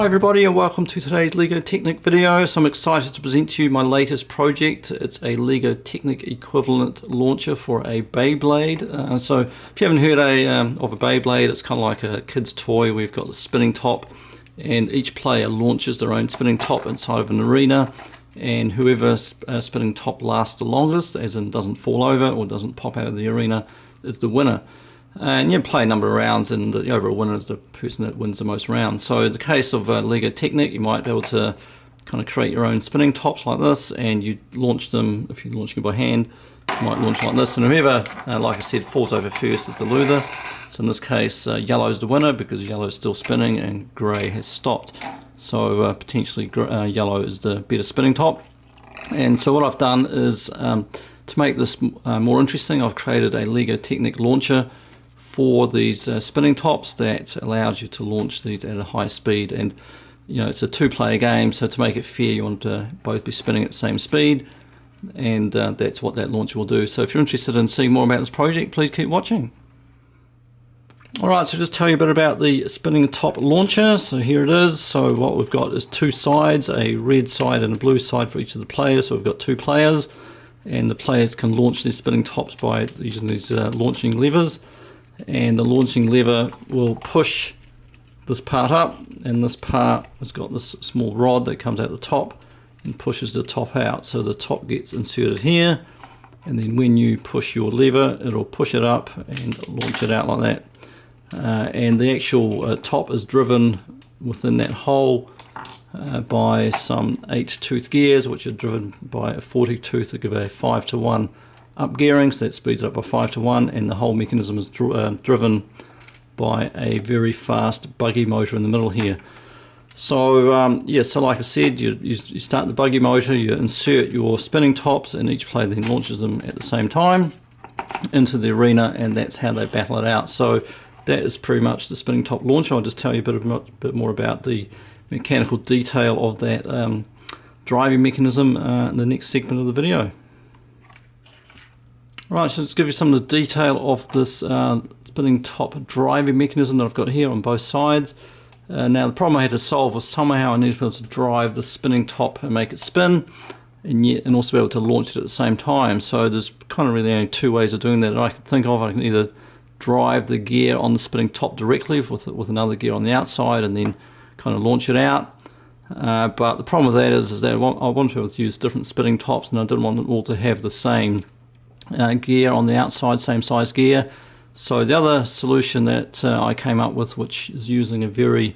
Hi everybody and welcome to today's Lego Technic video. So I'm excited to present to you my latest project. It's a Lego Technic equivalent launcher for a Beyblade. So if you haven't heard of a Beyblade, it's kind of like a kid's toy. We've got the spinning top and each player launches their own spinning top inside of an arena, and whoever's spinning top lasts the longest, as in doesn't fall over or doesn't pop out of the arena, is the winner. And you play a number of rounds, and the overall winner is the person that wins the most rounds. So in the case of Lego Technic, you might be able to kind of create your own spinning tops like this, and you launch them. If you're launching it by hand, you might launch like this, and whoever, like I said, falls over first is the loser. So in this case, yellow is the winner because yellow is still spinning and grey has stopped. So potentially yellow is the better spinning top. And so what I've done is, to make this more interesting, I've created a Lego Technic launcher for these spinning tops that allows you to launch these at a high speed. And you know, it's a two-player game, so to make it fair, you want to both be spinning at the same speed, and that's what that launcher will do. So if you're interested in seeing more about this project, please keep watching. Alright, so just tell you a bit about the spinning top launcher. So here it is. So what we've got is two sides, a red side and a blue side for each of the players. So we've got two players, and the players can launch these spinning tops by using these launching levers. And the launching lever will push this part up, and this part has got this small rod that comes out the top and pushes the top out. So the top gets inserted here, and then when you push your lever, it'll push it up and launch it out like that. And the actual top is driven within that hole by some 8-tooth gears, which are driven by a 40-tooth to give a 5-to-1 up gearing, so that speeds up by 5-to-1, and the whole mechanism is driven by a very fast buggy motor in the middle here. So yeah, so like I said, you start the buggy motor, you insert your spinning tops, and each player then launches them at the same time into the arena, and that's how they battle it out. So that is pretty much the spinning top launcher. I'll just tell you a bit more about the mechanical detail of that driving mechanism in the next segment of the video. Right, so let's give you some of the detail of this spinning top driving mechanism that I've got here on both sides. Now the problem I had to solve was somehow I needed to be able to drive the spinning top and make it spin, and also be able to launch it at the same time. So there's kind of really only two ways of doing that I could think of. I can either drive the gear on the spinning top directly with another gear on the outside and then kind of launch it out. But the problem with that is that I wanted to be able to use different spinning tops, and I didn't want them all to have the same gear on the outside, same size gear. So the other solution that I came up with, which is using a very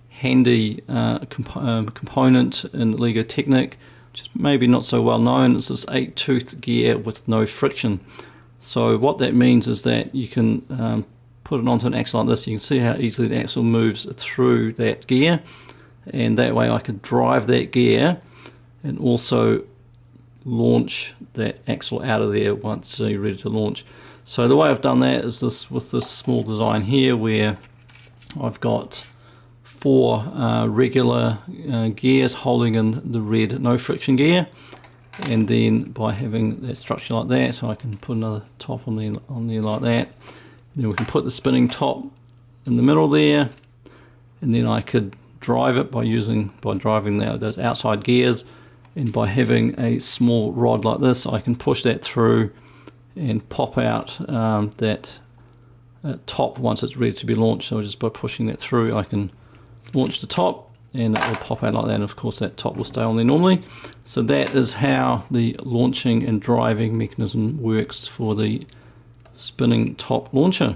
handy component in Lego Technic, which is maybe not so well known, is this 8-tooth gear with no friction. So what that means is that you can put it onto an axle like this. You can see how easily the axle moves through that gear, and that way I could drive that gear and also launch that axle out of there once you're ready to launch. So the way I've done that is this, with this small design here, where I've got 4 regular gears holding in the red no friction gear, and then by having that structure like that, I can put another top on there like that. Then we can put the spinning top in the middle there, and then I could drive it by driving those outside gears. And by having a small rod like this, I can push that through and pop out that top once it's ready to be launched. So just by pushing that through, I can launch the top, and it will pop out like that. And of course that top will stay on there normally. So that is how the launching and driving mechanism works for the spinning top launcher.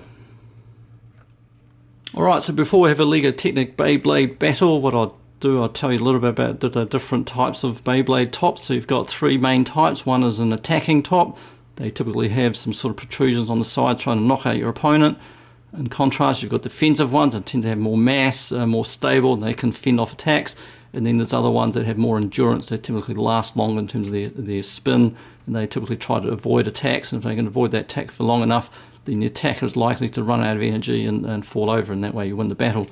Alright, so before we have a Lego Technic Beyblade battle, what I'll tell you a little bit about the different types of Beyblade tops. So you've got 3 main types. One is an attacking top. They typically have some sort of protrusions on the side trying to knock out your opponent. In contrast, you've got defensive ones that tend to have more mass, more stable, and they can fend off attacks. And then there's other ones that have more endurance. They typically last longer in terms of their spin, and they typically try to avoid attacks. And if they can avoid that attack for long enough, then the attacker is likely to run out of energy and fall over, and that way you win the battle.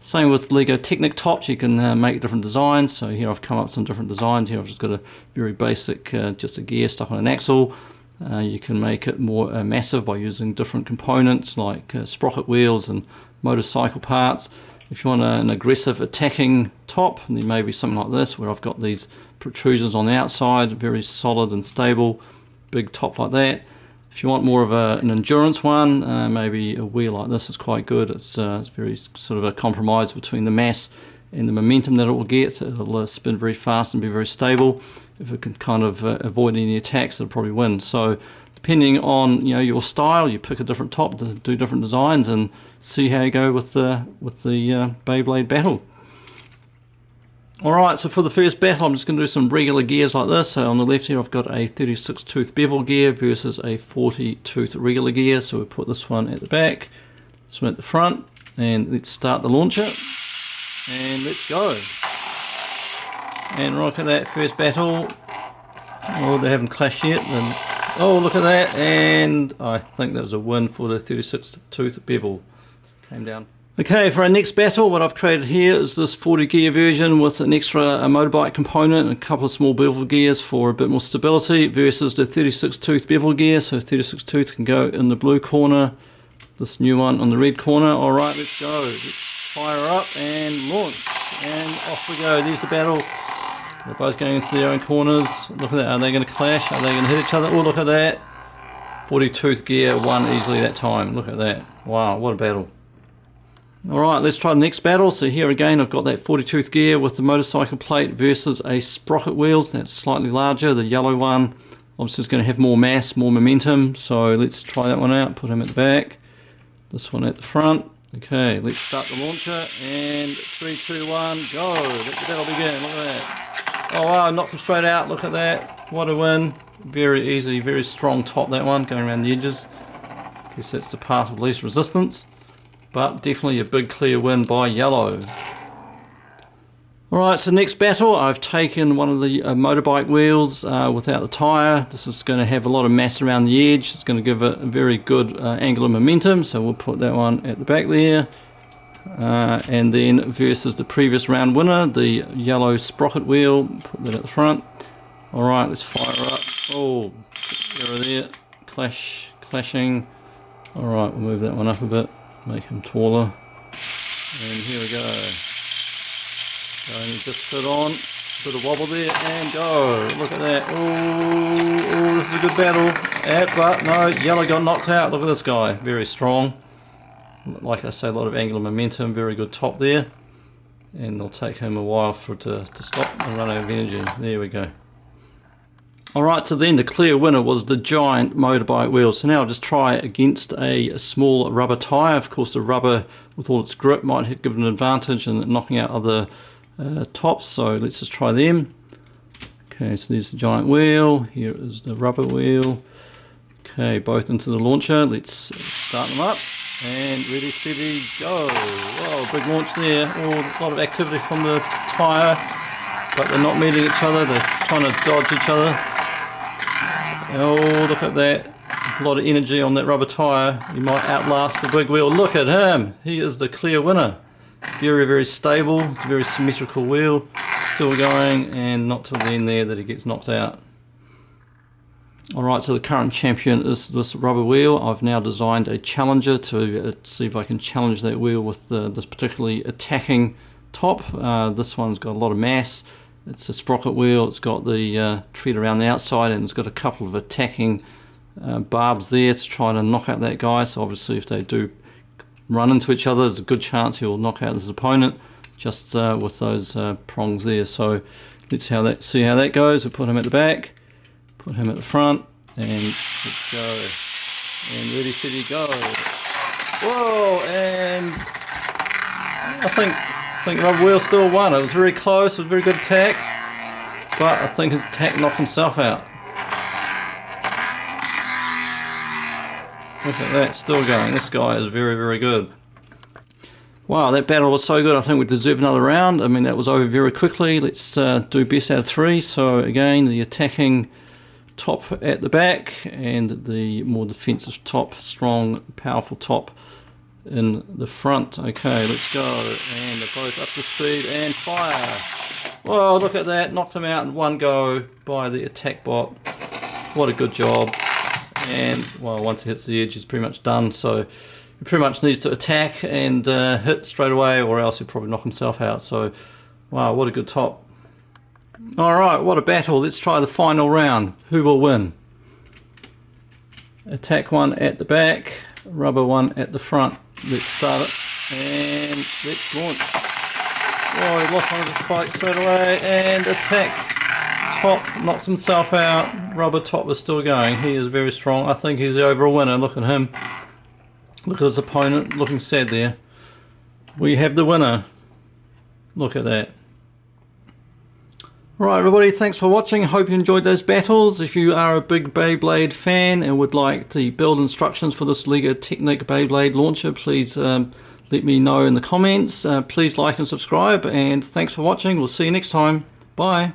Same with Lego Technic tops. You can make different designs. So here I've come up with some different designs. Here I've just got a very basic, just a gear stuck on an axle. You can make it more massive by using different components like sprocket wheels and motorcycle parts. If you want an aggressive attacking top, then maybe something like this, where I've got these protrusions on the outside, very solid and stable, big top like that. If you want more of an endurance one, maybe a wheel like this is quite good. It's very sort of a compromise between the mass and the momentum that it will get. It'll spin very fast and be very stable. If it can kind of avoid any attacks, it'll probably win. So depending on your style, you pick a different top to do different designs and see how you go with the Beyblade battle. Alright, so for the first battle I'm just going to do some regular gears like this. So on the left here I've got a 36 tooth bevel gear versus a 40 tooth regular gear. So we put this one at the back, this one at the front, and let's start the launcher and let's go. And look at that first battle. Oh, they haven't clashed yet. Oh, look at that, and I think that was a win for the 36 tooth bevel. Came down. Okay, for our next battle, what I've created here is this 40 gear version with an extra motorbike component and a couple of small bevel gears for a bit more stability versus the 36 tooth bevel gear. So 36 tooth can go in the blue corner, this new one on the red corner. Alright, let's go. Let's fire up and launch. And off we go. There's the battle. They're both going into their own corners. Look at that. Are they going to clash? Are they going to hit each other? Oh, look at that. 40 tooth gear won easily that time. Look at that. Wow, what a battle. Alright, let's try the next battle. So here again I've got that 40 tooth gear with the motorcycle plate versus a sprocket wheels. That's slightly larger. The yellow one obviously is going to have more mass, more momentum. So let's try that one out. Put him at the back. This one at the front. Okay, let's start the launcher. And 3, 2, 1, go. Let the battle begin. Look at that. Oh wow, knocked him straight out. Look at that. What a win. Very easy, very strong top, that one, going around the edges. Guess that's the path of least resistance. But definitely a big clear win by yellow. Alright, so next battle, I've taken one of the motorbike wheels without the tyre. This is going to have a lot of mass around the edge. It's going to give it a very good angular momentum. So we'll put that one at the back there. And then versus the previous round winner, the yellow sprocket wheel, put that at the front. Alright, let's fire up. Oh, error there. Clashing. Alright, we'll move that one up a bit, make him taller. And here we go. Only just sit on, bit of wobble there, and go. Look at that. Oh, this is a good battle. But no, yellow got knocked out. Look at this guy, very strong. Like I say, a lot of angular momentum, very good top there. And it'll take him a while for it to stop and run out of energy. There we go. Alright, so then the clear winner was the giant motorbike wheel. So now I'll just try against a small rubber tyre. Of course, the rubber with all its grip might give it an advantage in knocking out other tops. So let's just try them. Okay, so there's the giant wheel. Here is the rubber wheel. Okay, both into the launcher. Let's start them up. And ready, steady, go. Whoa, big launch there. Oh, a lot of activity from the tyre. But they're not meeting each other. They're trying to dodge each other. Oh, look at that. A lot of energy on that rubber tyre. He might outlast the big wheel. Look at him. He is the clear winner. Very, very stable. It's a very symmetrical wheel. Still going, and not till the end there that he gets knocked out. Alright, so the current champion is this rubber wheel. I've now designed a challenger to see if I can challenge that wheel with this particularly attacking top. This one's got a lot of mass. It's a sprocket wheel. It's got the tread around the outside, and it's got a couple of attacking barbs there to try to knock out that guy. So obviously if they do run into each other, there's a good chance he'll knock out his opponent just with those prongs there. So let's see how that goes. We'll put him at the back, put him at the front, and let's go. And ready, steady, go. Whoa, and I think rubber wheel still won. It was very close, it was a very good attack, but I think his attack knocked himself out. Look at that, still going. This guy is very, very good. Wow, that battle was so good. I think we deserve another round. I mean, that was over very quickly. Let's do best out of 3. So again, the attacking top at the back and the more defensive top, strong, powerful top in the front. Okay, let's go. And they're both up to speed and fire. Whoa, look at that. Knocked him out in one go by the attack bot. What a good job. And well, once it hits the edge, it's pretty much done. So he pretty much needs to attack and hit straight away, or else he'll probably knock himself out. So, wow, what a good top. Alright, what a battle. Let's try the final round. Who will win? Attack one at the back, rubber one at the front. Let's start it, and let's launch. Oh, he lost one of the spikes straight away, and attack. Top knocks himself out. Rubber top is still going. He is very strong. I think he's the overall winner. Look at him. Look at his opponent looking sad there. We have the winner. Look at that. Right, everybody, thanks for watching. Hope you enjoyed those battles. If you are a big Beyblade fan and would like the build instructions for this Lego Technic Beyblade launcher, please let me know in the comments. Please like and subscribe, and thanks for watching. We'll see you next time. Bye.